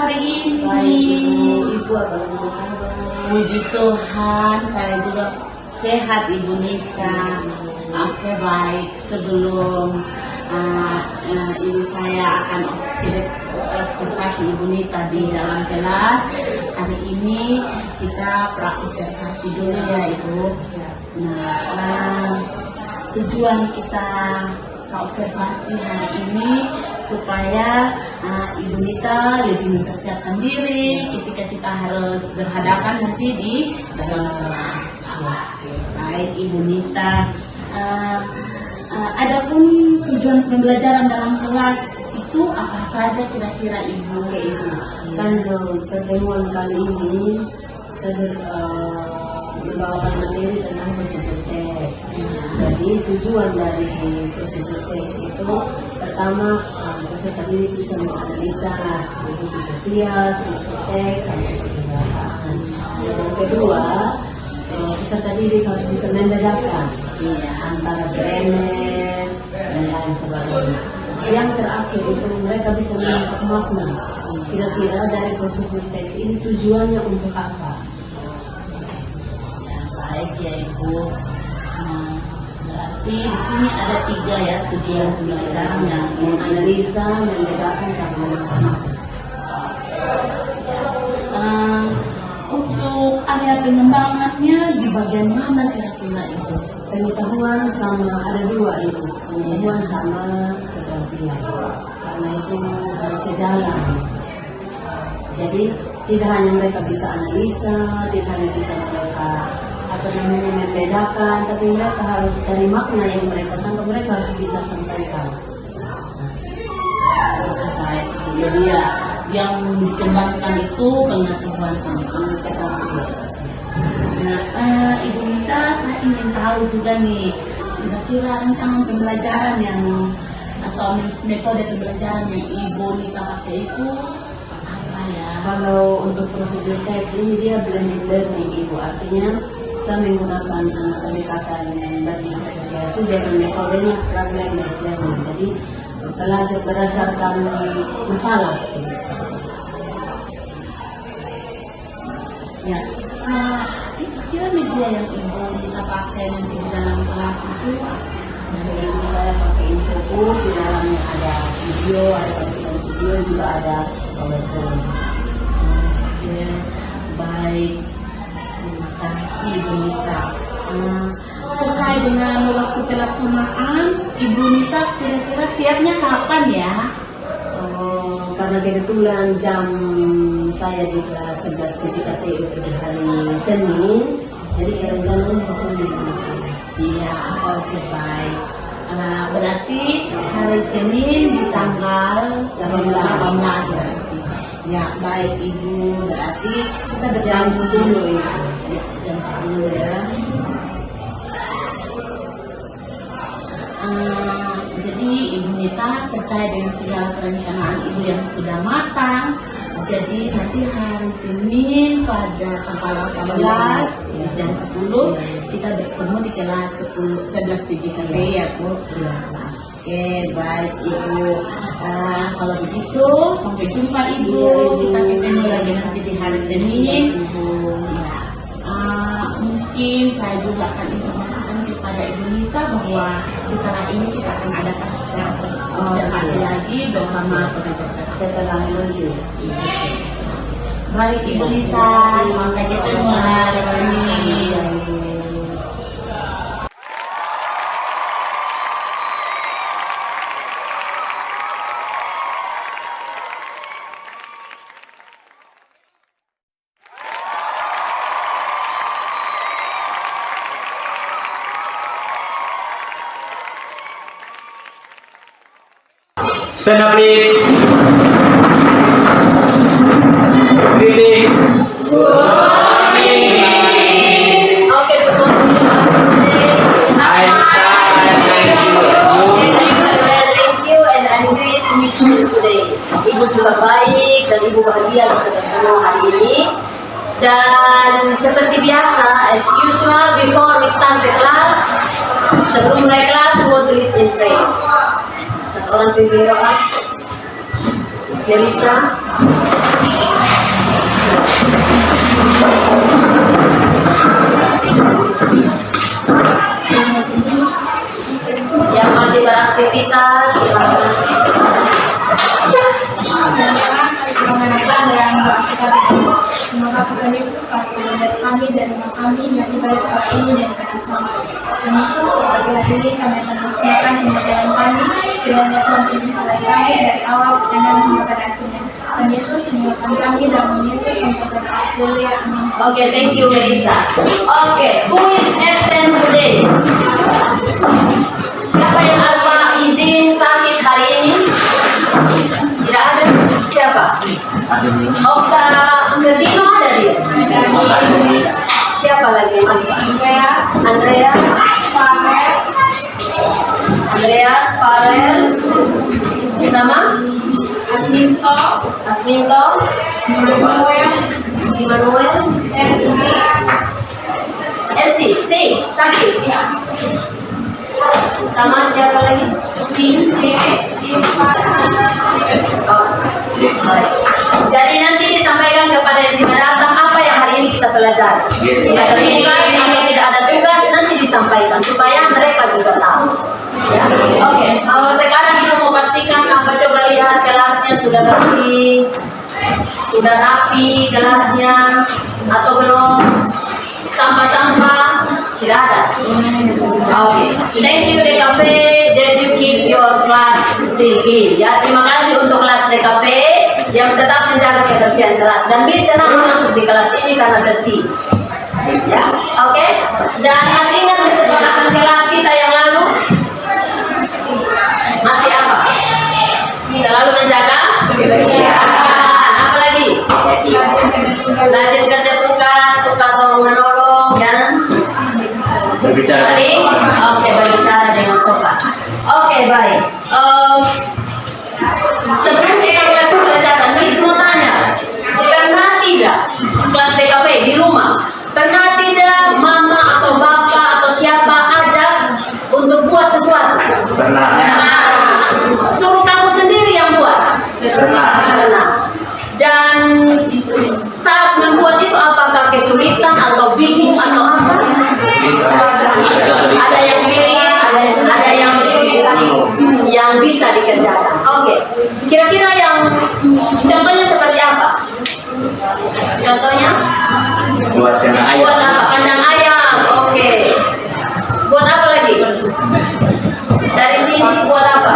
hari ini? Baik, Ibu apa kabar? Puji Tuhan, saya juga sehat Ibu Nika. Oke, baik. Sebelum ibu saya akan observasi Ibu Nika di dalam kelas, hari ini kita observasi dulu ya Ibu. Nah, tujuan kita observasi hari ini supaya Ibu Nita lebih mempersiapkan diri ketika kita harus berhadapan nanti di dalam kelas. Baik Ibu Nita, adapun tujuan pembelajaran dalam kelas itu apa saja kira-kira Ibu? Kan pertemuan kali ini saya membawakan materi tentang prosedur teks. Jadi tujuan dari prosedur teks itu pertama peserta didik bisa menganalisa struktur sosial, struktur teks, sampai struktur bahasaan. Terus yang kedua, peserta didik harus bisa membedakan antara grammar dan lain sebagainya. Yang terakhir itu mereka bisa menangkap makna. Kira-kira dari prosedur teks ini tujuannya untuk apa? Baik ya Ibu. Berarti di sini ada 3 ya tujuan pembelajaran yang menganalisa, membedakan, sama menangkap. Untuk area pengembangannya di bagian mana kira-kira Ibu? Pengetahuan sama ada 2 Ibu. Pengetahuan sama keterampilan. Karena itu harus sejalan. Jadi tidak hanya mereka bisa analisa, tidak hanya bisa mereka membedakan, tapi mereka harus dari makna yang mereka tangkap, mereka harus bisa sampaikan. Baik, jadi ya yang dikembangkan itu pengetahuan. Nah, Ibu Nita, saya ingin tahu juga nih, kira-kira rancangan pembelajaran yang atau metode pembelajaran yang Ibu Nita pakai itu apa ya? Kalau untuk prosedur teks ini dia blended learning Ibu, artinya saya menggunakan pendekatan berdiferensiasi dengan metodenya problem-based learning. Jadi belajar berdasarkan masalah. Ya, kira-kira media yang Ibu Nita pakai nanti di dalam kelas itu? Jadi saya pakai Infobus, di dalamnya ada video, ada tampilan video, juga ada PowerPoint. Oke, baik. Terima kasih Ibu Nita. Terkait dengan waktu pelaksanaan, Ibu Nita kira-kira siapnya kapan ya? Karena kebetulan jam saya di kelas 11 TKT itu di hari Senin, jadi saya rencananya hari Senin. Iya, oke baik. Berarti hari Senin di tanggal 18 berarti. Ya baik Ibu, berarti kita Jam 10 ya. Jam 10 ya. Jadi Ibu Nita terkait dengan segala perencanaan Ibu yang sudah matang. Jadi nanti hari Senin pada tanggal 18 jam 10 kita bertemu di kelas 11 PJKT ya Bu. Oke baik Ibu. Kalau begitu sampai jumpa Ibu. Kita ketemu lagi nanti di hari Senin. Mungkin saya juga akan informasikan kepada Ibu Nita bahwa setelah ini kita akan ada observasi lagi bersama pengajar setelah nanti. Baik Ibu Nita, sampai ketemu hari Senin. Stand up, please. Greeting. Okay, betul. I'm Thank you and I'm great to meet you today. Ibu juga baik dan Ibu bahagia bisa bertemu hari ini. Dan seperti biasa, as usual, before we start the class, sebelum mulai kelas, we want to lead in prayer. Satu orang pimpin doa. Melissa. Semoga Tuhan Yesus dari kami dan rumah kami yang ibadah sekolah ini dan karena selamat. Dan Yesus seperti hari ini kami akan persiapkan pembelajaran kami kiranya Tuhan ini selain kami dari awal dan hingga pada akhirnya. Dan Yesus menyelamatkan kami dan Yesus menyelamatkan Haleluya. Amin. Okay, thank you, Melissa. Okay, who is absent today? Siapa yang lupa izin sakit hari ini? Tidak ada. Siapa? Oh, Kak Gerdino ada dia? Siapa lagi? Andrea, Farel, sama Asminto, Immanuel, Elsie, sakit. Sama siapa lagi? Oh. Baik. Jadi nanti disampaikan kepada yang tidak datang apa yang hari ini kita pelajari. Ada tugas atau tidak ada tugas nanti disampaikan supaya mereka juga tahu. Ya. Oke. Sekarang kita mau pastikan apa, coba lihat kelasnya sudah bersih, sudah rapi kelasnya atau belum? Sampah-sampah tidak ada. Oke. Thank you DKP that you keep your class still clean. Ya, terima kasih untuk kelas DKP yang tetap menjaga kebersihan kelas dan bisa masuk di kelas ini karena bersih. Ya, oke. Dan masih ingat kesepakatan kelas kita yang lalu? Masih apa? Selalu menjaga kebersihan. Apa lagi? Rajin kerja tugas, suka tolong menolong dan Berbicara. Oke, berbicara dengan sopan. Oke, baik. Sebelum kita mulai pembelajaran, Miss mau tanya, pernah tidak kelas DKP di rumah, pernah tidak mama atau bapak atau siapa ajak untuk buat sesuatu? Pernah. Suruh kamu sendiri yang buat? Pernah. Dan saat membuat itu apakah kesulitan atau bingung atau apa? Ada yang sulit, ada yang bisa dikerjakan. Oke. Kira-kira yang contohnya seperti apa? Contohnya? Buat kandang ayam. Buat apa? Kandang ayam. Oke. Buat apa lagi? Dari sini buat apa?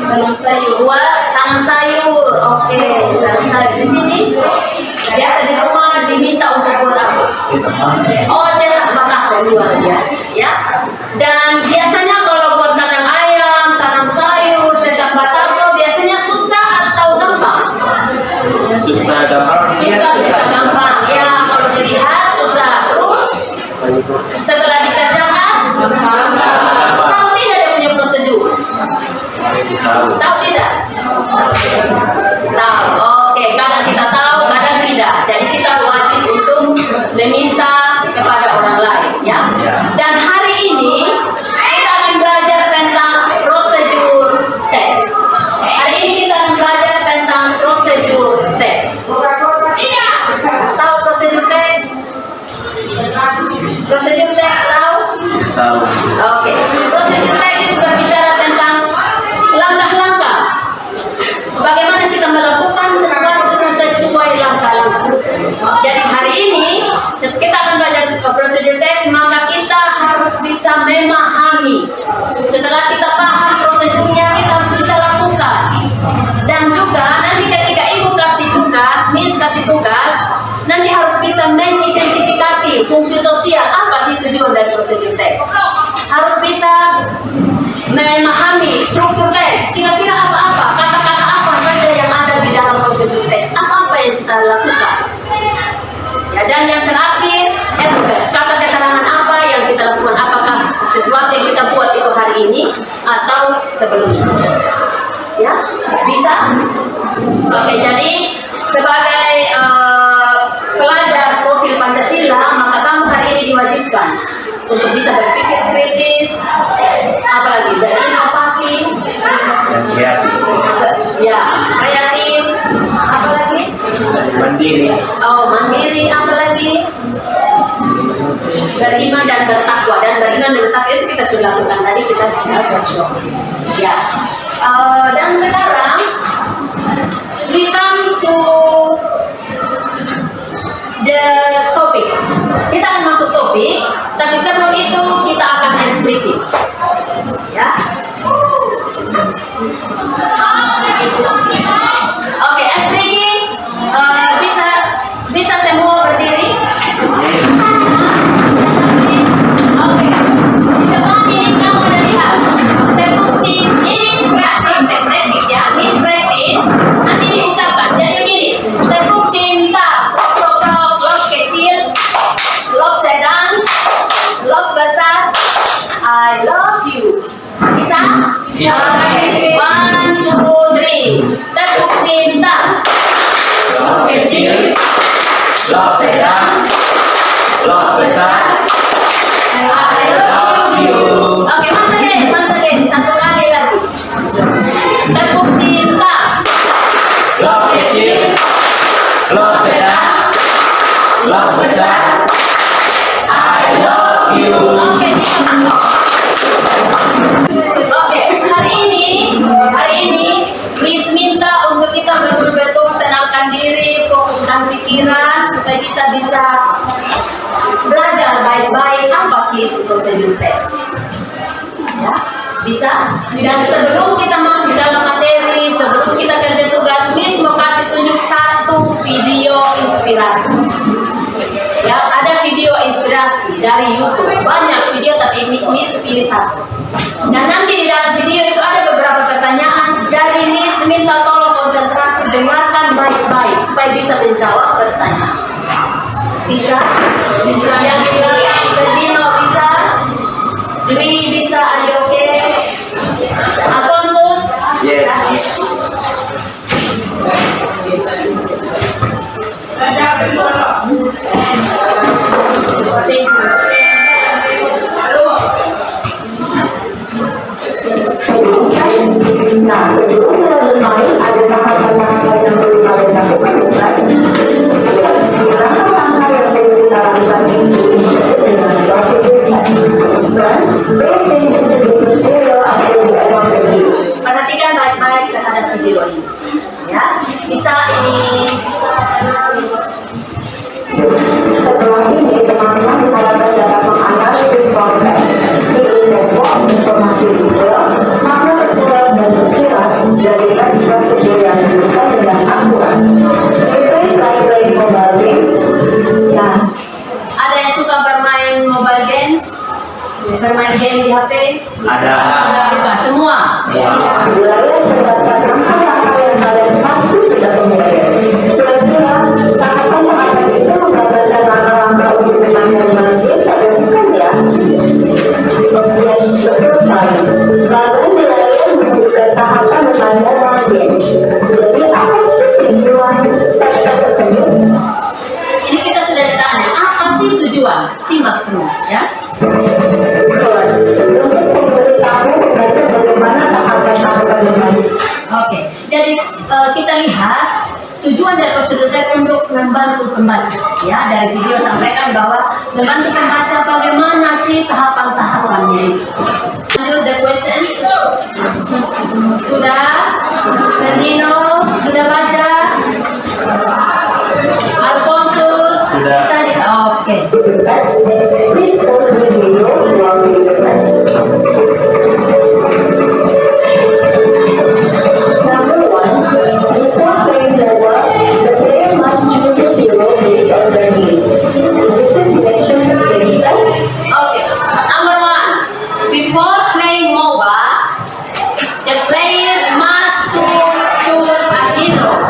Tanam sayur. Buat tanam sayur. Oke. Tanam sayur di sini. Biasa di rumah diminta untuk buat apa? Oh, cetak batako luar biasa, ya. Dan biasanya kalau buat kandang ayam, tanam sayur, cetak batako biasanya susah atau gampang? Susah gampang. Susah gampang. Ya, kalau dilihat susah. Terus setelah dikerjakan, tahu tidak dia punya prosedur? Tahu tidak? Tahu. Oke, kadang kita tahu, kadang tidak. Jadi kita wajib untuk meminta kepada orang lain, ya. Dan hari ini kita akan belajar tentang prosedur teks. Hari ini kita akan belajar tentang prosedur teks. Iya. Tahu prosedur teks? Prosedur teks tahu? Tahu. Oke. Prosedur teks itu berbicara tentang langkah-langkah. Bagaimana kita melakukan sesuatu sesuai langkah-langkah. Jadi hari ini kita akan belajar prosedur teks, maka kita harus bisa memahami. Setelah kita paham prosedurnya, kita harus bisa lakukan. Dan juga nanti ketika ibu kasih tugas, Miss kasih tugas, nanti harus bisa mengidentifikasi fungsi sosial apa sih tujuan dari prosedur teks. Harus bisa memahami struktur teks. Kira-kira apa-apa, kata-kata apa saja yang ada di dalam prosedur teks. Apa-apa yang kita lakukan. Ya, dan yang terakhir, kata keterangan apa yang kita lakukan. Apakah sesuatu yang kita buat itu hari ini atau sebelumnya. Ya, bisa? Oke, jadi sebagai pelajar profil Pancasila, maka kamu hari ini diwajibkan untuk bisa berpikir kritis, apalagi berinovasi, Dan kreatif. ya kreatif, apalagi Mandiri. oh mandiri, apalagi beriman dan bertakwa. Dan beriman dan bertakwa itu kita sudah lakukan tadi, kita sudah berdoa. Ya, dan sekarang we come to the topic. Kita akan masuk topik, tapi sebelum itu kita akan ice breaking. Ya. Oke, ice breaking. Bisa semua berdiri. Oke. Di depan ini kamu ada lihat. Terbukti ini praktis ya. Miss praktis. Nanti diucapkan. Jadi begini. Tepuk cinta. Prok love kecil, love sedang, love besar. I love you. Bisa? Bisa. One, two, three. Tepuk cinta. Love kecil, love sedang, love besar. I love you. Oke, once again. Satu kali lagi. Tepuk cinta. Love kecil, love sedang, love besar. I love you. Oke, hari ini please minta untuk kita betul-betul tenangkan diri, fokuskan pikiran supaya kita bisa belajar baik-baik apa sih itu prosedur teks. Ya, bisa? Dan sebelum kita masuk dalam materi, sebelum kita kerja tugas, Miss mau kasih tunjuk satu video inspirasi. Ya, ada video inspirasi dari YouTube. Banyak video tapi Miss pilih satu. Dan nanti di dalam video itu ada beberapa pertanyaan. Jadi Miss minta tolong konsentrasi, dengarkan baik-baik supaya bisa menjawab pertanyaan. Bisa? Bisa yang di belakang, Ferdino bisa? Dwi bisa? Are you okay? Bisa. Alfonsus? Yes, miss. Thank you. Nah, sebelum kita bermain, ada tahapan-tahapan yang perlu kalian lakukan, bukan? Langkah-langkah yang perlu kita lakukan itu dengan prosedur tadi. First, pay attention to the material after you encounter it. Perhatikan baik-baik terhadap video ini. Ya, bisa ini. Setelah ini, teman-teman diharapkan dapat menganalisis konteks, menginfo informasi detail, makna keseluruhan dan pikiran dari teks prosedur yang diberikan dengan akurat. Replace like playing mobile games. Nah, Ada yang suka bermain mobile games? Bermain game di HP? Ada. Suka semua. wilayah terdapat langkah-langkah yang kalian pasti sudah memiliki. Kira-kira tahapan yang akan itu menggambarkan langkah-langkah untuk menangani games atau bukan ya? Yes, betul sekali. Lalu wilayah menunjukkan tahapan menangani games. Jadi apa sih tujuan step-step tersebut? Ini kita sudah ditanya, apa sih tujuan? Simak terus ya. Untuk memberitahu mereka bagaimana tahapan-tahapan bermain. Oke, jadi kita lihat tujuan dari prosedur teks untuk membantu pembaca. Ya, dari video sampaikan bahwa membantu pembaca bagaimana sih tahapan-tahapannya itu. Lanjut the questions. Sudah? Ferdino sudah baca? Alfonsus Sudah. bisa di oke. First, please pause the video while reading the text. Number one, before playing the world, the player must choose a hero based on their needs. This is mentioned in the text. Okay, number one, before playing MOBA, the player must choose a hero.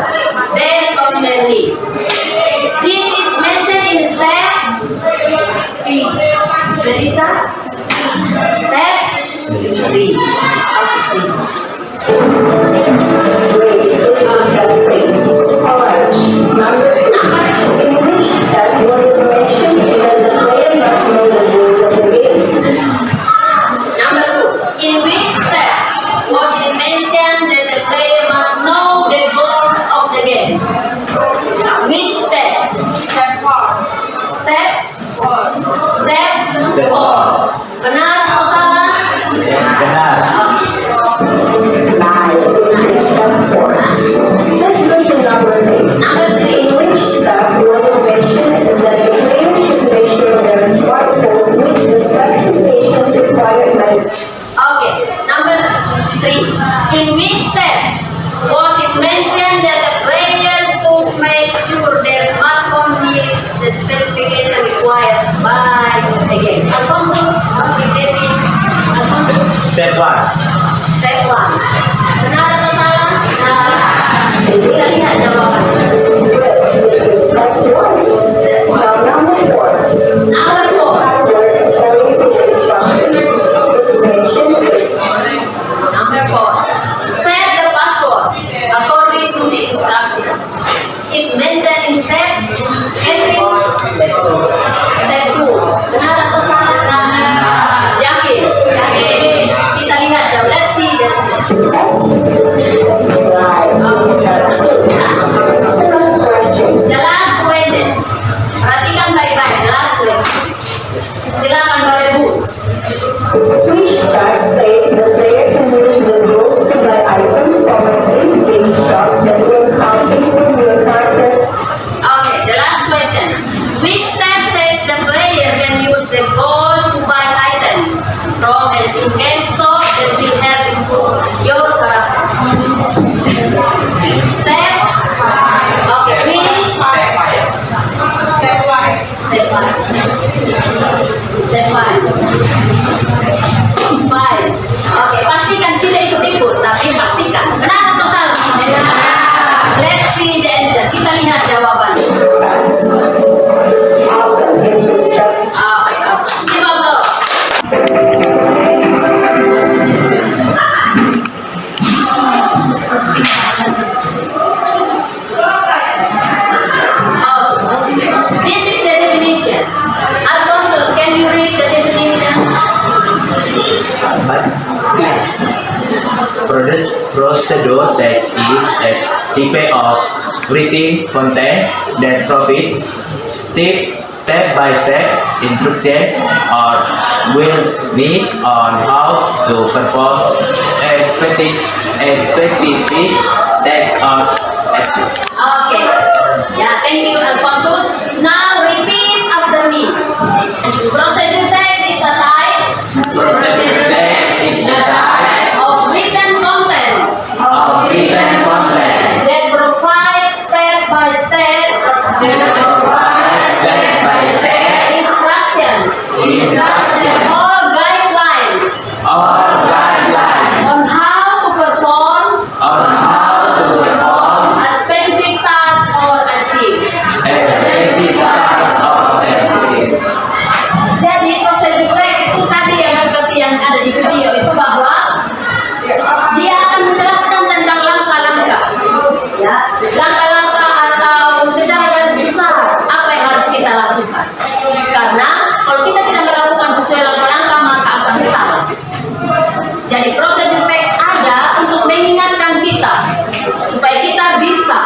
procedure text is a type of written content that provides step-by-step instruction or guidance on how to perform a specific text or action. Okay. Yeah, thank you, Alphonsus. Now repeat after me. Procedure text is a type Procedure text is a type of written content of written content that provides step-by-step instructions or guidelines or guidelines on how to perform on how to perform a specific task or achieve. a specific task or action. Jadi procedure text itu tadi yang seperti yang ada di video itu bahwa dia akan menjelaskan tentang langkah-langkah, ya, langkah-langkah atau secara garis besar apa yang harus kita lakukan. Karena kalau kita tidak melakukan sesuai langkah-langkah maka akan salah. Jadi procedure text ada untuk mengingatkan kita supaya kita bisa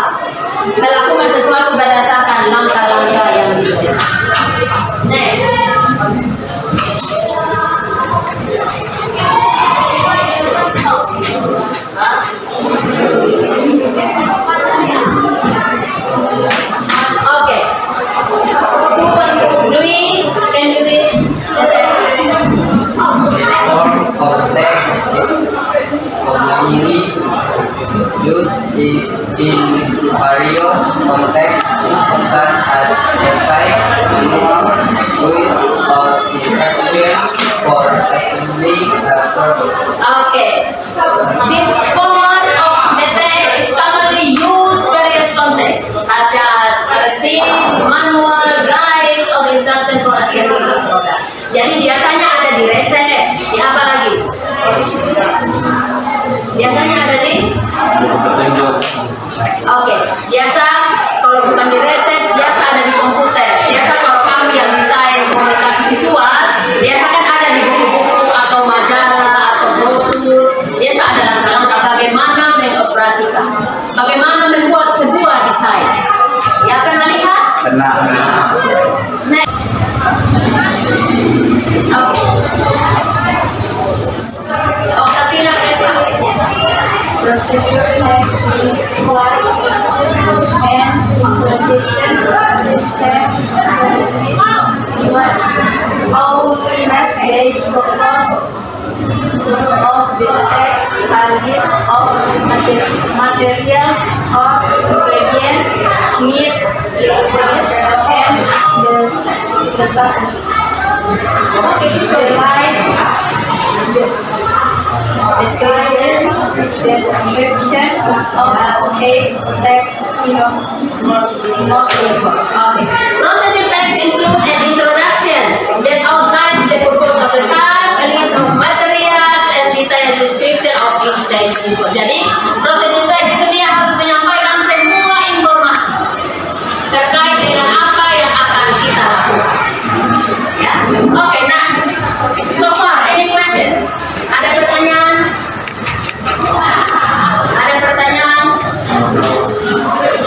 melakukan sesuatu berdasarkan langkah-langkah yang diberikan. Next. Okay. Who wants to read? Can you read the text? Form of text is commonly used in various contexts such as website, manual, with or instruction for assembling a product. Okay. This form of the text is commonly used various contexts such as receipts, manual, guides, or instruction for assembling a product. Jadi biasanya ada di resep, di apa lagi? Biasanya ada di Petunjuk. Oke, biasa kalau bukan di resep, biasa ada di komputer. Biasa kalau kami yang desain komunikasi visual, biasa kan ada di buku-buku atau majalah atau brosur. Biasa ada langkah-langkah bagaimana mengoperasikan, bagaimana membuat sebuah desain. Ya, pernah lihat? Pernah. Next. Oke. Octavina, Procedure text is required and implementation step all message purpose of the text are list of material or ingredient need and the button. oke, gitu. The line description of a step not able. Okay. Procedure text includes an introduction that outlines the purpose of the task, a list of materials, and detailed description of each stage. Jadi, procedure text itu dia harus menyampaikan semua informasi terkait dengan apa yang akan kita lakukan. Ya, oke. Nah, so far, any question? Ada pertanyaan? Ada pertanyaan?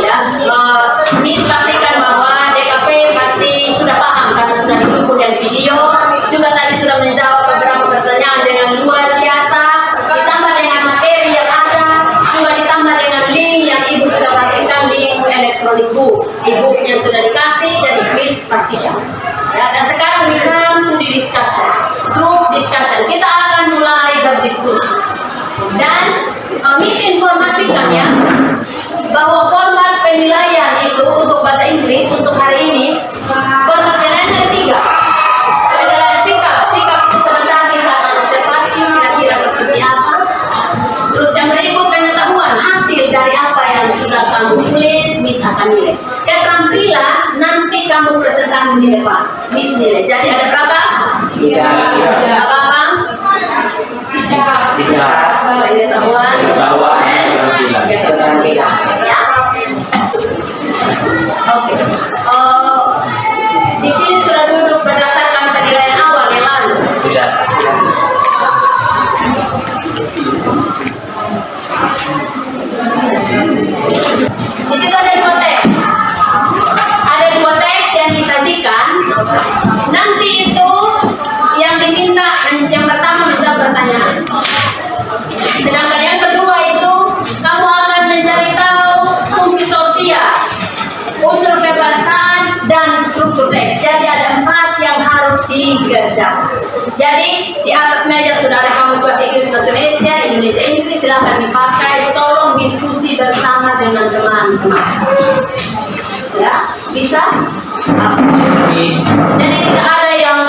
Ya, Miss pastikan bahwa DKP pasti sudah paham karena sudah didukung dari video. Juga tadi sudah menjawab beberapa pertanyaan dengan luar biasa. Ditambah dengan materi yang ada, juga ditambah dengan link yang ibu sudah bagikan, link elektronik book, e-book yang sudah dikasih. Jadi Miss pastikan. Ya, dan sekarang we come to the discussion, group discussion. Kita akan mulai berdiskusi. Dan Miss informasikan ya bahwa format penilaian itu untuk bahasa Inggris untuk hari ini format penilaiannya ada 3. Adalah sikap sebentar bisa akan observasi kira-kira seperti apa. Terus yang berikut pengetahuan hasil dari apa yang sudah kamu tulis, Miss akan nilai. Keterampilan nanti kamu presentasi di depan, Miss nilai. Jadi ada berapa? 3. Apa-apa? 3. Pengetahuan. Keterampilan. Ya. Oke. Di sini sudah duduk berdasarkan penilaian awal yang lalu. Tidak. dikerjakan. Jadi di atas meja sudah ada kamus bahasa Inggris bahasa Indonesia Inggris, silakan dipakai. Tolong diskusi bersama dengan teman-teman. Ya, bisa? Jadi tidak ada yang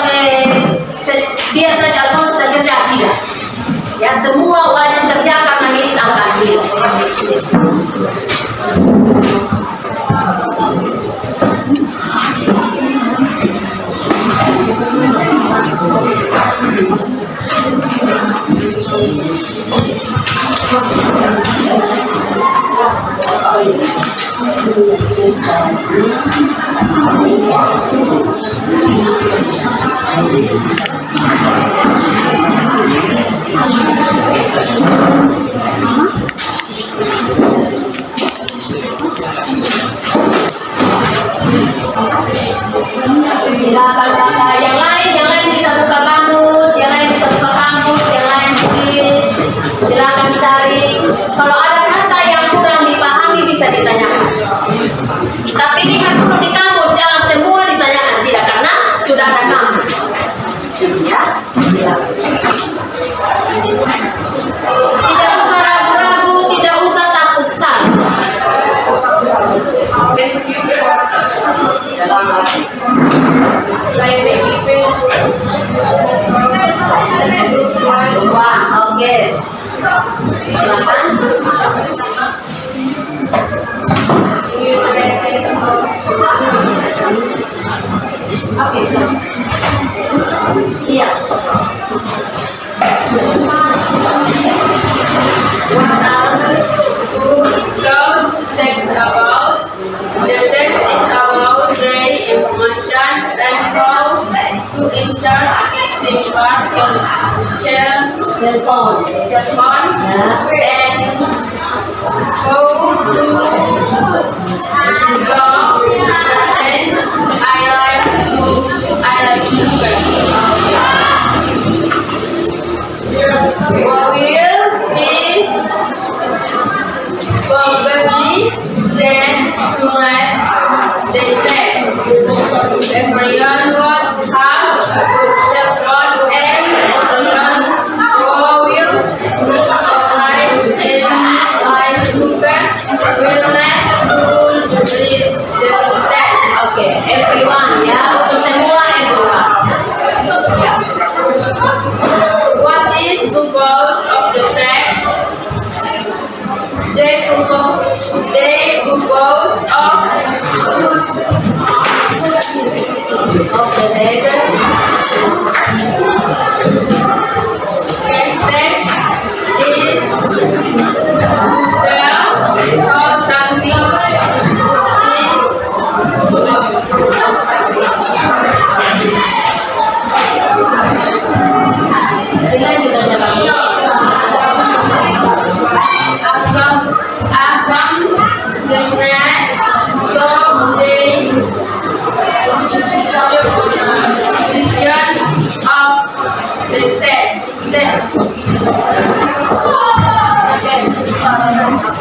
biar saja Alfonso saya kerja, tidak. Ya, semua wajib kerja karena Miss akan hidup. Silakan kakak, yang lain bisa buka kamus, yang lain bisa buka kamus, yang lain tulis. Silakan cari. Kalau ada kata yang kurang dipahami bisa ditanyakan. Tapi lihat dulu di kamus, jangan semua ditanyakan, tidak, karena sudah ada kamus. Ya, tidak usah ragu-ragu, tidak usah takut salah. Wah, oke. Silakan. Oke, silakan. Iya. What are those texts about? The text is about the information and how to insert SIM card in cell phone and how to block and I like Google. Will be probably then to write the text. Everyone would have the plot and everyone will organize in ice cooker will let to read the text. Okay, everyone, ya, untuk semua everyone. Ya. What is the purpose of the text? The purpose of the text is to tell how something is.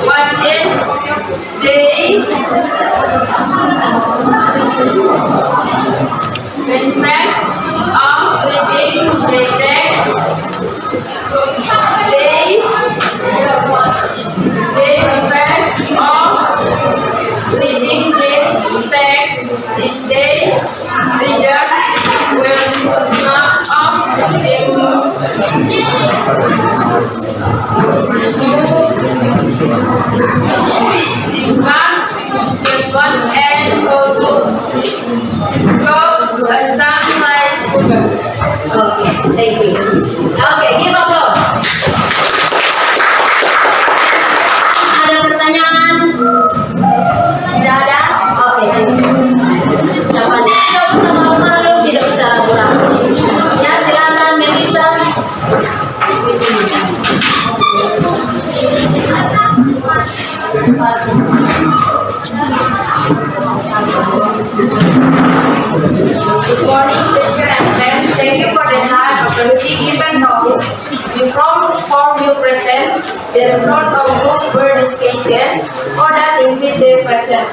What is the effect of reading the text? The effect of reading this text is the reader will not Okay, thank you. Okay, give applause. Ada pertanyaan? Tidak ada? Oke, jangan. Tidak usah malu-malu, tidak usah ragu-ragu. Ya, silakan Melissa. Good morning, teacher and friends. Thank you for the hard opportunity given though you form your present the result of group word discussion or that increase the present.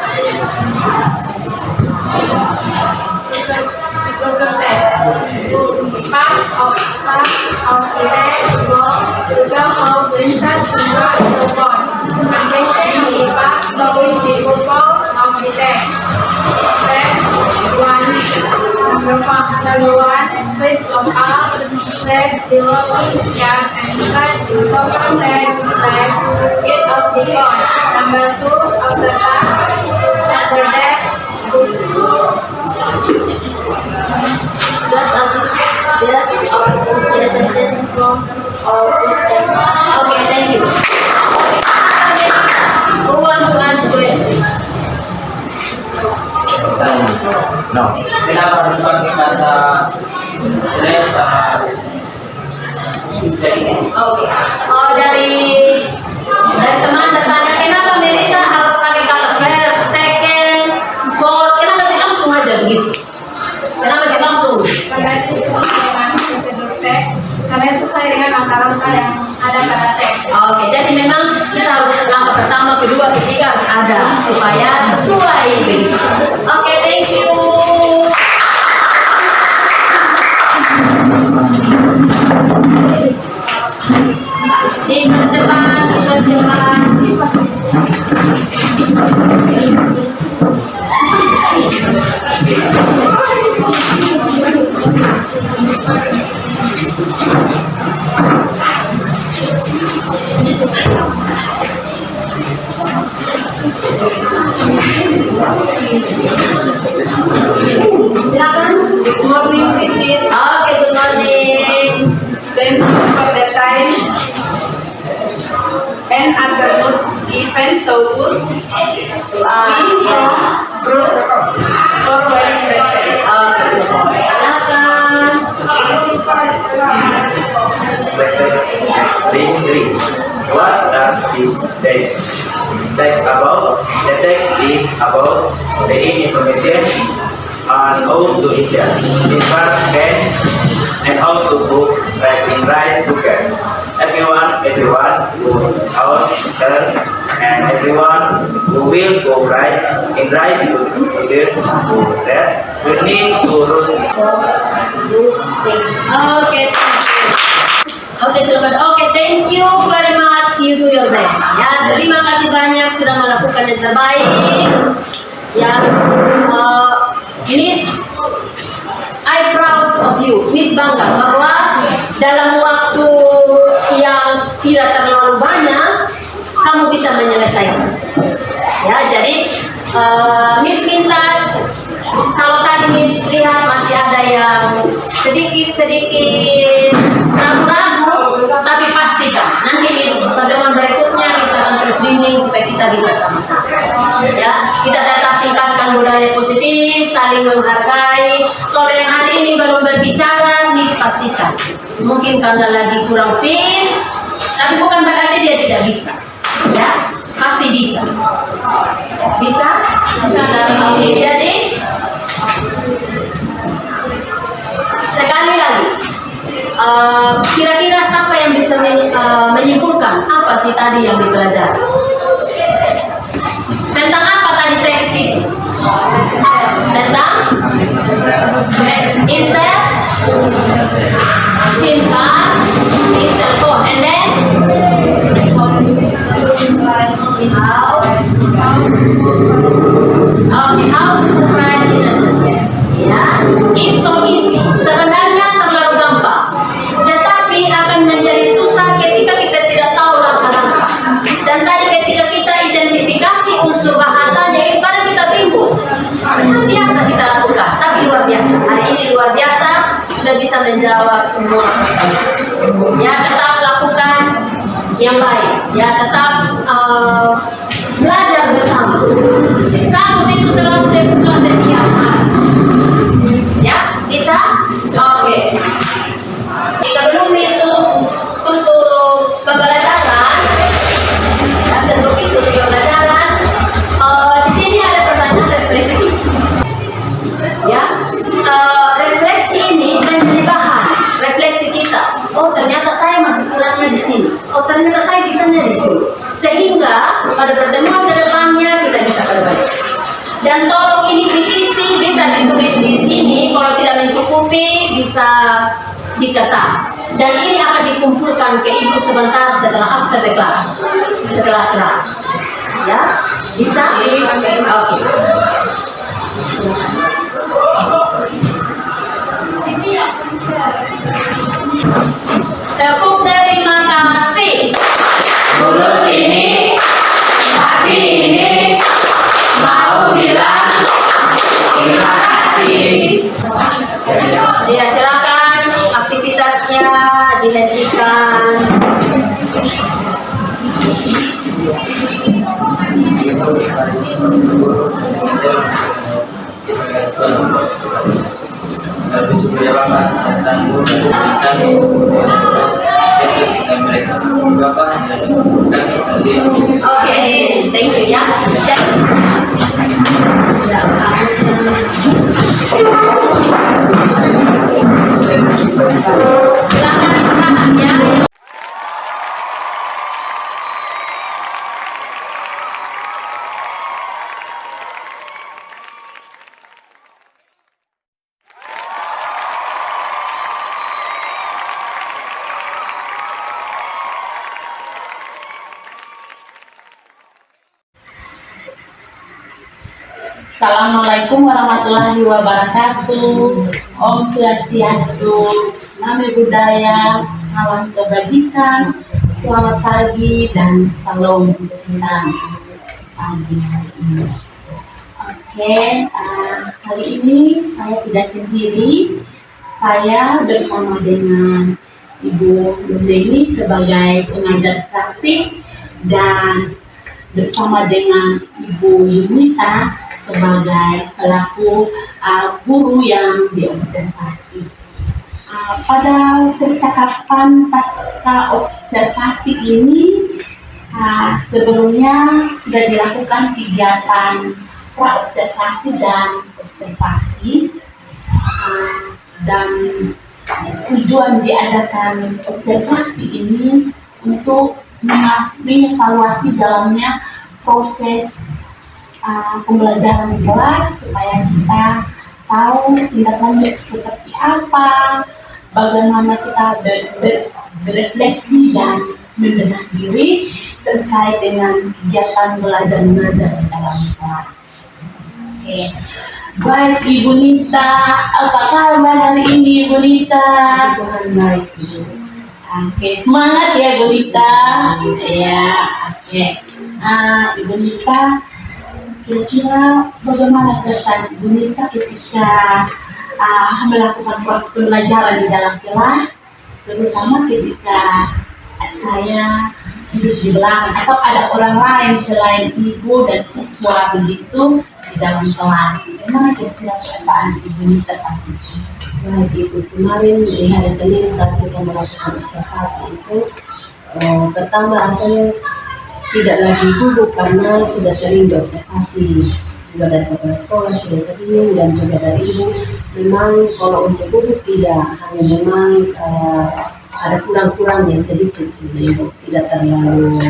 everyone, please look up, let the working young and try to comprehend life it of the God. Number 2, after that, That's our presentation from our Okay, thank you. Okay. Who wants to ask questions? No. Kenapa tempat kita ada red sama Oke. Oh, dari teman bertanya kenapa Melissa harus pakai color first, second, fourth? Kenapa tidak langsung aja begitu? Kenapa tidak langsung? karena itu sesuai dengan prosedur teks, karena sesuai dengan angka-angka yang ada pada teks. Oke, jadi memang kita harus langkah pertama, kedua, ketiga harus ada supaya sesuai begitu. Oke, thank you. Dipercepat. Silakan. Good morning, Christine. Oke, good morning. Thank you for the time and afternoon event focus group for wedding present. Silakan. Page 3. What are these text? Text about? The text is about the information on how to insert, invert, and how to book rice in rice cooker. Everyone who house her and everyone who will cook rice in rice cooker will need to run. Oke. Oke, silakan. Oke, thank you very much. You do your best. Ya, terima kasih banyak sudah melakukan yang terbaik. Ya, Miss, I proud of you. Miss bangga bahwa dalam waktu yang tidak terlalu banyak kamu bisa menyelesaikan. Ya, jadi Miss minta kalau tadi Miss lihat masih ada yang sedikit ragu-ragu, tapi pastikan nanti Miss pertemuan berikutnya Miss akan terus bimbing supaya kita bisa sama-sama. Ya, kita tetap tingkatkan budaya positif, saling menghargai. Kalau yang hari ini belum berbicara, Miss pastikan. Mungkin karena lagi kurang fit, tapi bukan berarti dia tidak bisa. Ya, pasti bisa. Bisa? Oke, jadi sekali lagi, kira-kira siapa yang bisa menyimpulkan apa sih tadi yang dipelajari? Tentang apa tadi teks ini? Tentang insert, SIM card, insert phone, and then how to price in a subject. Ya, it's so easy. Sebenarnya terlalu gampang, tetapi akan menjadi susah ketika kita tidak tahu langkah-langkah. Dan tadi ketika kita identifikasi unsur bahasanya, itu kadang kita bingung. Biasa kita lakukan, tapi luar biasa. Hari ini luar biasa, sudah bisa menjawab semua pertanyaan. Ya, tetap lakukan yang baik. Ya, tetap belajar bersama. Kamus itu selalu terbuka setiap hari. Ya, bisa? Oke. Sebelum itu tutup pembelajaran, ya, sebelum itu tutup pembelajaran, di sini ada pertanyaan refleksi. Ya, refleksi ini menjadi bahan refleksi kita. Oh, ternyata saya masih kurangnya di sini. Oh, ternyata saya bisanya di sini. Sehingga pada pertemuan kedepannya kita bisa perbaiki. Dan tolong ini diisi, bisa ditulis di sini. Kalau tidak mencukupi, bisa di kertas. Dan ini akan dikumpulkan ke ibu sebentar setelah after the class, setelah kelas. Ya, bisa? Oke. Tapi supaya Bapak dan guru kami mereka Bapak dan kami Oke, thank you ya. Tidak harusnya. Silakan istirahat ya. Assalamualaikum warahmatullahi wabarakatuh. Om Swastiastu, Namo Buddhaya, salam kebajikan, selamat pagi dan salam kecintaan pagi hari ini. Oke, kali ini saya tidak sendiri. Saya bersama dengan Ibu Nurleni sebagai pengajar praktik dan bersama dengan Ibu Yunita sebagai selaku guru yang diobservasi. Pada percakapan pasca observasi ini, sebelumnya sudah dilakukan kegiatan pra-observasi dan observasi, dan tujuan diadakan observasi ini untuk mengevaluasi dalamnya proses pembelajaran di kelas supaya kita tahu tindak lanjut seperti apa, bagaimana kita berefleksi dan membenahi diri terkait dengan kegiatan belajar mengajar di dalam kelas. Oke. Baik Ibu Nita, apa kabar hari ini Ibu Nita? Tuhan baik. Oke, semangat ya Ibu Nita. Ya, oke. Ibu Nita, kira-kira bagaimana kesan Ibu Nita ketika melakukan proses pembelajaran di dalam kelas, terutama ketika saya duduk di belakang atau ada orang lain selain ibu dan siswa begitu di dalam kelas. Bagaimana kira-kira perasaan Ibu Nita saat itu? Baik Ibu, kemarin di hari Senin saat kita melakukan observasi itu, pertama rasanya tidak lagi gugup karena sudah sering diobservasi, juga dari kepala sekolah sudah sering dan juga dari ibu. Memang kalau untuk gugup tidak, hanya memang ada kurang-kurangnya sedikit saja Ibu, tidak terlalu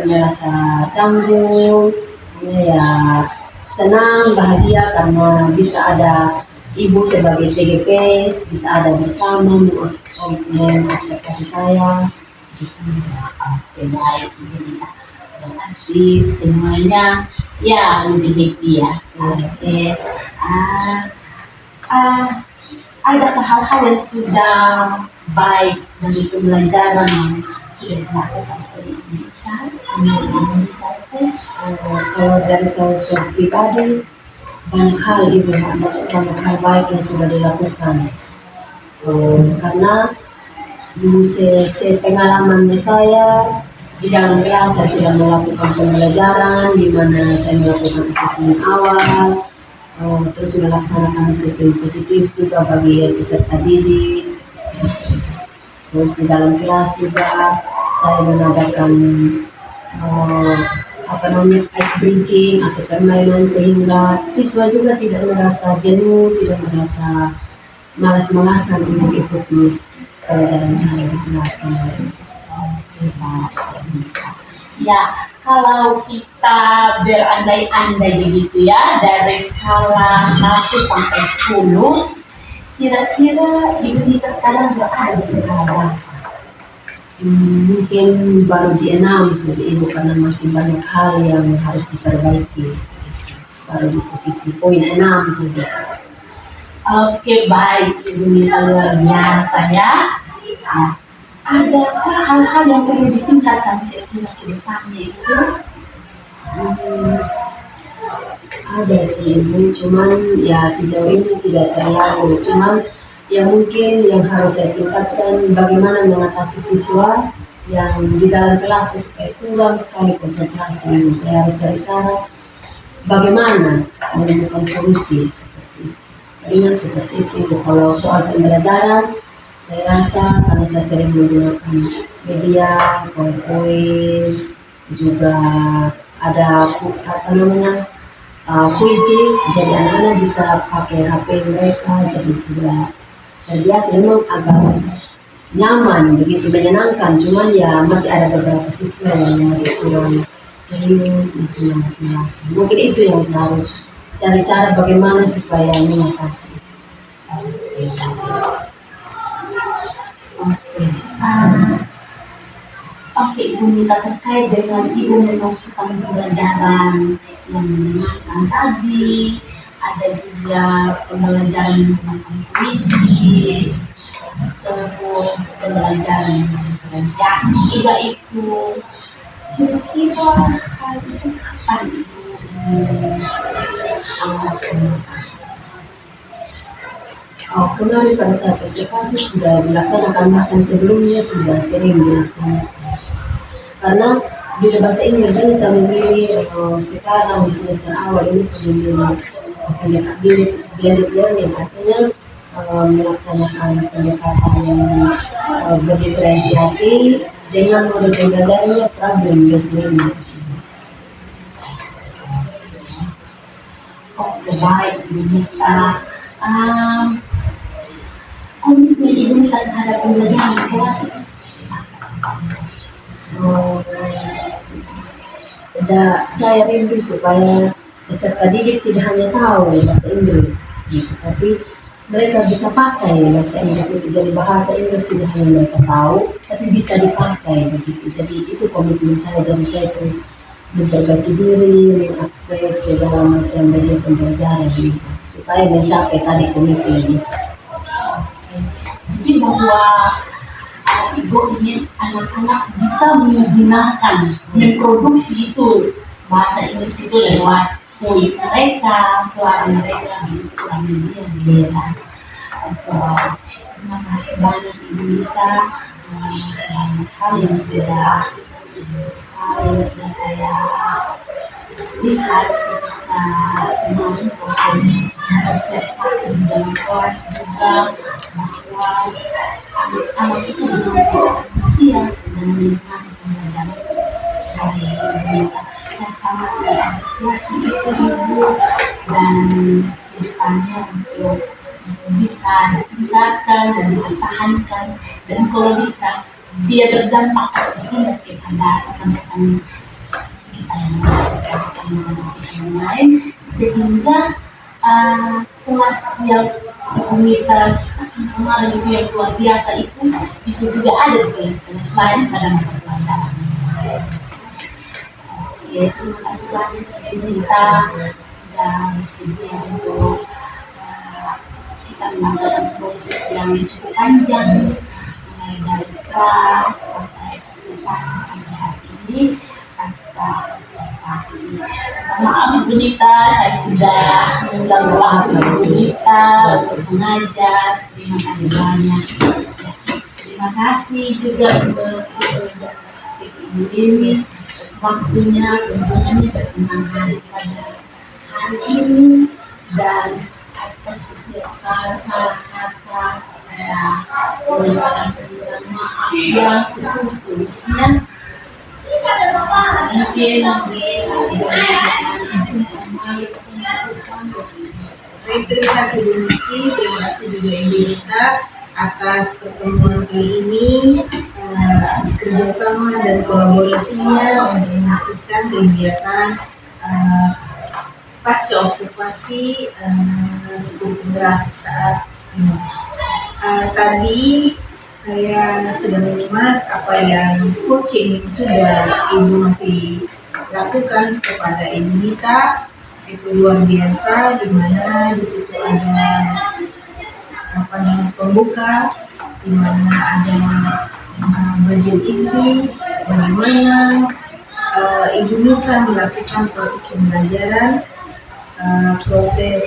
merasa canggung, hanya ya senang, bahagia karena bisa ada ibu sebagai CGP, bisa ada bersama mengobservasi saya. Oke, baik Ibu Nita. Berarti semuanya ya lebih happy ya. Oke. Adakah hal-hal yang sudah baik dari pembelajaran yang sudah dilakukan oleh Ibu Nita? Kalau dari saya pribadi, banyak hal Ibu, banyak hal baik yang sudah dilakukan. Karena sepengalamannya saya di dalam kelas, saya sudah melakukan pembelajaran di mana saya melakukan asesmen awal, terus melaksanakan disiplin positif juga bagi peserta didik. Terus di dalam kelas juga saya mengadakan ice breaking atau permainan sehingga siswa juga tidak merasa jenuh, tidak merasa malas-malasan untuk ikut pelajaran saya di kelas kemarin. Ya, kalau kita berandai-andai begitu ya, dari skala 1 sampai 10, kira-kira Ibu Nita sekarang berada di skala berapa? Mungkin baru di 6 saja Ibu, karena masih banyak hal yang harus diperbaiki. Baru di posisi poin 6 saja. Oke, baik Ibu Nita, luar biasa ya. Adakah hal-hal yang perlu ditingkatkan ke depannya itu? Ada sih Ibu, cuman ya sejauh ini tidak terlalu. Cuman ya mungkin yang harus saya tingkatkan bagaimana mengatasi siswa yang di dalam kelas itu kayak kurang sekali konsentrasi. Saya harus cari cara bagaimana menemukan solusi seperti itu. Kalau soal pembelajaran, saya rasa karena saya sering menggunakan media, PowerPoint, juga ada kuisis, jadi anak-anak bisa pakai HP mereka, jadi sudah terbiasa. Memang agak nyaman, begitu menyenangkan, cuman ya masih ada beberapa siswa yang masih kurang serius, masih malas-malasan. Mungkin itu yang saya harus cari cara bagaimana supaya mengatasi. Oke, Ibu minta terkait dengan Ibu memasukkan pembelajaran yang menyenangkan tadi, ada juga pembelajaran macam puisi, terus pembelajaran diferensiasi juga itu. Kira-kira hal itu kapan Ibu melaksanakan? Kemarin pada saat observasi sudah dilaksanakan, bahkan sebelumnya sudah sering dilaksanakan. Karena di bahasa Inggris ini saya memilih sekarang di semester awal ini saya memilih blended learning, artinya melaksanakan pendekatan berdiferensiasi dengan model pembelajarannya problem based learning. Oke, baik, Ibu Mita. Komitmen Ibu Mita terhadap pembelajaran kelas itu saya rindu supaya peserta didik tidak hanya tahu bahasa Inggris, gitu, tapi mereka bisa pakai bahasa Inggris itu. Jadi bahasa Inggris tidak hanya mereka tahu, tapi bisa dipakai, begitu. Jadi itu komitmen saya. Jadi saya terus memperbaiki diri, mengupgrade segala macam dari pembelajaran, gitu, supaya mencapai tadi komitmen. Jadi bahwa Ibu ingin anak-anak bisa menggunakan, memproduksi itu bahasa Inggris itu lewat voice mereka, suara mereka, begitu kurang lebih yang dilihat. Terima kasih banyak Ibu Mita, hal yang sudah saya lihat ketika kemarin proses observasi di dalam kelas juga, bahwa anak-anak itu benar-benar antusias dan menikmati pembelajaran dari Ibu Mita. Saya sangat mengapresiasi itu Ibu, dan kedepannya untuk bisa ditingkatkan dan dipertahankan, dan kalau bisa dia berdampak seperti meskipun ada rekan-rekan kita yang lain, sehingga kelas yang Ibu Mita ciptakan kemarin itu yang luar biasa itu bisa juga ada di kelas-kelas lain pada mata pelajaran. Oke, terima kasih banyak Ibu Mita sudah bersedia untuk kita melakukan proses yang cukup panjang, mulai dari pra sampai observasi sampai hari ini. Pasca observasi, maaf Ibu Mita, saya sudah mengulang waktu Ibu Mita untuk mengajar. Terima kasih banyak. Ya, terima kasih juga untuk Ibu Dewi atas waktunya, kunjungannya berkenan hari pada hari ini, dan atas setiap salah kata saya menyampaikan permintaan maaf yang setulus-tulusnya. Mungkin terima kasih Bu Niki, terima kasih juga Ibu Mita atas pertemuan kali ini, atas kerjasama dan kolaborasinya untuk mensukseskan kegiatan pasca observasi untuk gratis saat ini. Tadi saya sudah menyimak apa yang coaching sudah Ibu Novi lakukan kepada Ibu Mita. Itu luar biasa, di mana di situ ada pembuka, di mana ada bagian inti bagaimana Ibu Mita melakukan proses pembelajaran, proses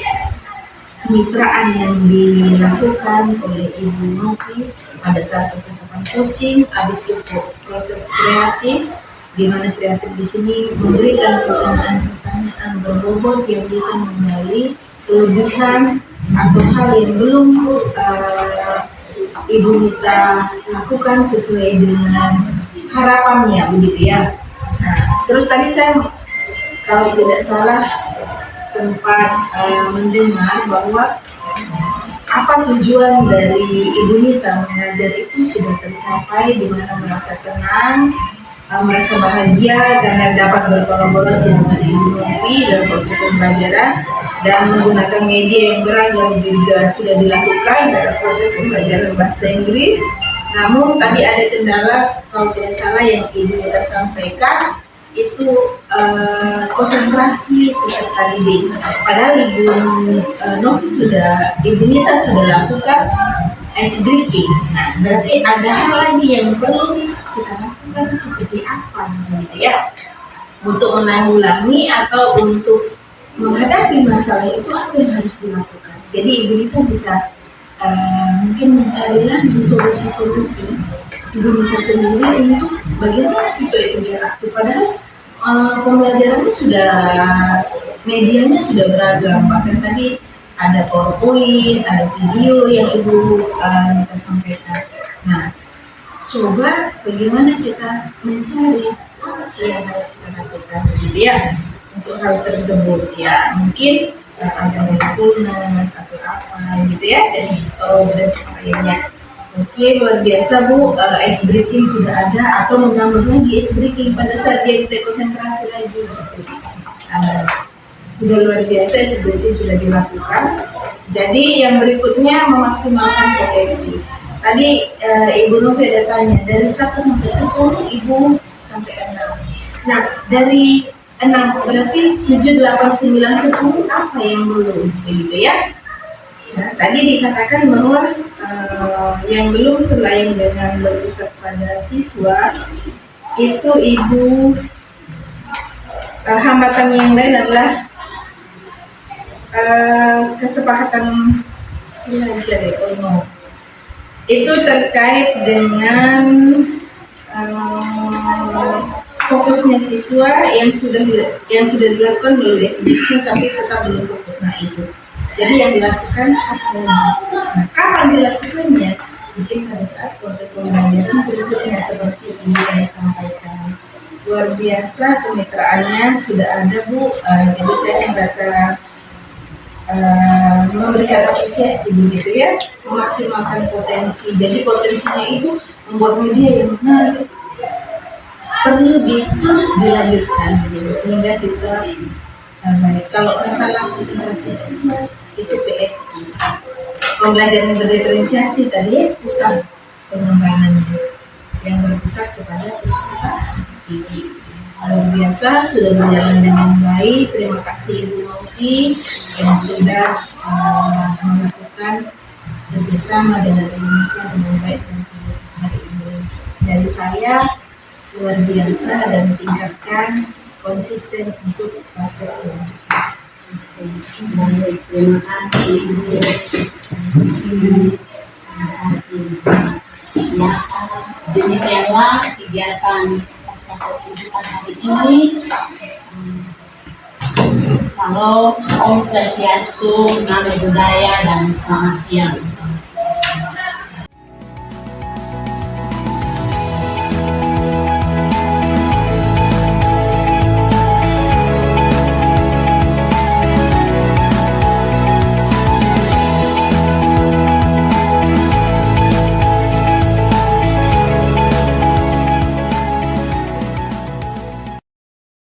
kemitraan yang dilakukan oleh Ibu Novi pada saat percakapan coaching, ada support proses kreatif, di mana kreatif di sini memberikan pertanyaan-pertanyaan berbobot yang bisa menggali kelebihan atau hal yang belum Ibu Nita lakukan sesuai dengan harapannya, begitu ya. Nah, terus tadi saya kalau tidak salah sempat mendengar bahwa apa tujuan dari Ibu Nita mengajar itu sudah tercapai, di mana merasa senang, merasa bahagia karena dapat berkolaborasi dengan Ibu Novi dalam proses pembelajaran dan menggunakan media yang beragam juga sudah dilakukan dalam proses pembelajaran bahasa Inggris. Namun tadi ada kendala kalau tidak salah yang Ibu Nita sampaikan itu konsentrasi peserta didik. Padahal Ibu Nita sudah lakukan ice breaking. Nah, berarti ada hal lagi yang perlu kita lakukan seperti apa, gitu ya? Untuk menanggulangi atau untuk menghadapi masalah itu apa yang harus dilakukan? Jadi Ibu Nita bisa mungkin mencari lagi solusi-solusi Ibu Nita sendiri untuk bagaimana siswa itu biar aktif. Padahal pembelajarannya medianya sudah beragam. Bahkan tadi ada PowerPoint, ada video yang Ibu Nita sampaikan. Nah, coba bagaimana kita mencari apa sih yang harus kita lakukan, gitu ya, untuk hal tersebut ya. Mungkin ada mindfulness atau apa gitu ya, dan lainnya. Oke, luar biasa Bu, ice breaking sudah ada, atau menambah lagi ice breaking pada saat dia kita konsentrasi lagi gitu. Sudah luar biasa, ice breaking sudah dilakukan. Jadi yang berikutnya memaksimalkan potensi. Tadi Ibu Novi ada tanya, dari 1 sampai 10, Ibu sampai 6. Nah, dari 6 berarti 7, 8, 9, 10 apa yang belum, begitu ya? Nah, tadi dikatakan bahwa yang belum selain dengan berpusat pada siswa itu Ibu, hambatan yang lain adalah kesepakatan itu terkait dengan fokusnya siswa yang sudah dilakukan melalui SBC tapi tetap belum fokus. Nah itu, jadi yang dilakukan apa? Nah, kapan dilakukannya? Mungkin pada saat proses pembelajaran berikutnya seperti ini yang disampaikan. Luar biasa kemitraannya sudah ada Bu. Jadi saya merasa memberikan apresiasi begitu ya, memaksimalkan potensi. Jadi potensinya itu membuat media yang menarik perlu terus dilanjutkan begitu, sehingga siswa baik. Kalau masalah konsentrasi siswa itu PSI, pembelajaran berdiferensiasi tadi pusat pengembangannya yang berpusat kepada peserta didik. Luar biasa, sudah berjalan dengan baik. Terima kasih Ibu Novi yang sudah melakukan kerjasama dengan Ibu Nita dengan baik dan hari ini. Dari saya luar biasa dan tingkatkan konsisten untuk proses ini. Terima kasih Ibu. Terima kasih. Ya, demikianlah kegiatan kita hari ini. Salam, Om Swastiastu, Namo Buddhaya, dan selamat siang.